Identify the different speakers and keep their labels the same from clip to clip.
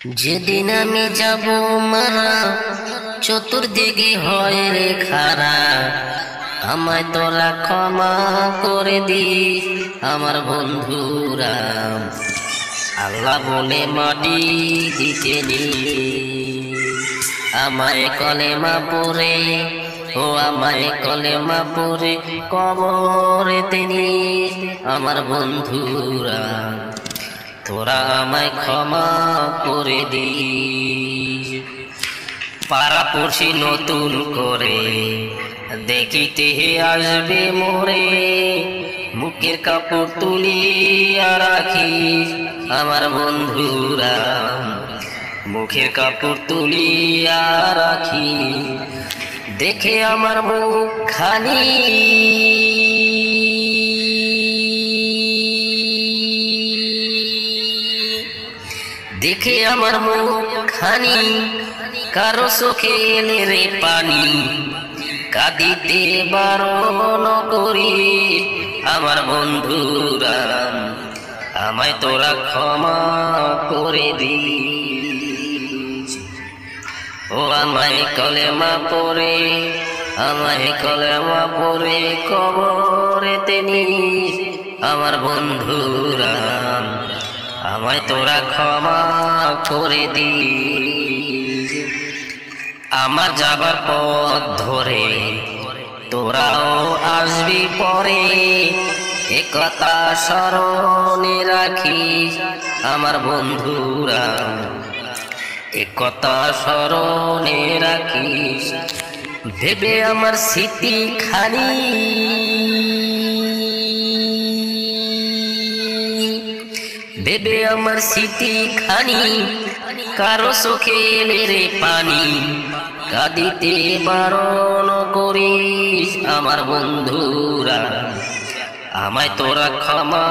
Speaker 1: যেদিন আমি যাব মারা চতুর্দিকে হয় রে খারা, আমায় তোরা ক্ষমা করে দিস আমার বন্ধুরা। আল্লাহ বলে মাটি দিতে নি আমায় কলেমা পড়ে, ও আমায় কলেমা পড়ে কবরে তিনি আমার বন্ধুরা। তোরা আমায় ক্ষমা করে দিস। পাড়া পড়ছি নতুন করে দেখিতে আসবে মোরে, মুখের কাপড় তুলিয়া রাখিস আমার বন্ধুরা। মুখের কাপড় তুলিয়া রাখি, দেখে আমার মুখ খানি দেখে আমার মুখ খানি কারো চোখে এলে রে পানি, কাঁদিতে বারণ করি আমার বন্ধুরা। আমায় তোরা ক্ষমা করে দিস। ও আমায় কলেমা পড়ে, আমায় কলেমা পড়ে কবরেতে নিস আমার বন্ধুরা। আমায় তোরা ক্ষমা করে দিস। আমার যাবার পথ ধরে তোরাও আসবি পরে, একথা স্মরণে রাখিস আমার বন্ধুরা। একথা স্মরণে রাখিস, ভেবে আমার স্মৃতি খানি ভেবে আমার স্মৃতি খানি কারো চোখে এলে রে পানি, কাঁদিতে বারণ করিস আমার বন্ধুরা। আমায় তোরা ক্ষমা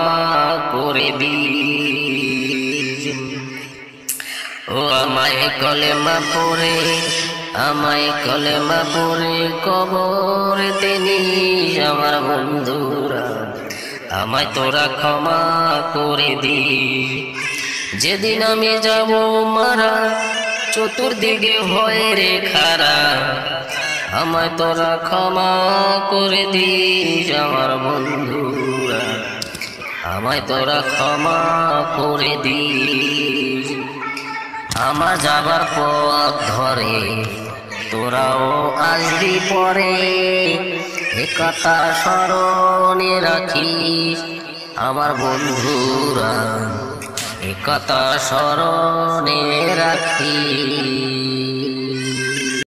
Speaker 1: করে দিস। ও আমায় কলেমা পড়ে, আমায় কলেমা পড়ে কবরেতে নিস আমার বন্ধুরা। আমায় তোরা ক্ষমা করে দিস। যেদিন আমি যাব মারা চতুর্দিকে হয় রে খারা, আমায় তোরা ক্ষমা করে দিস আমার বন্ধুরা। আমায় তোরা ক্ষমা করে দিস। আমার যাবার পথ ধরে তোরাও আসবি পরে, একথা স্মরণে রাখিস আমার বন্ধুরা। একথা স্মরণে রাখিস।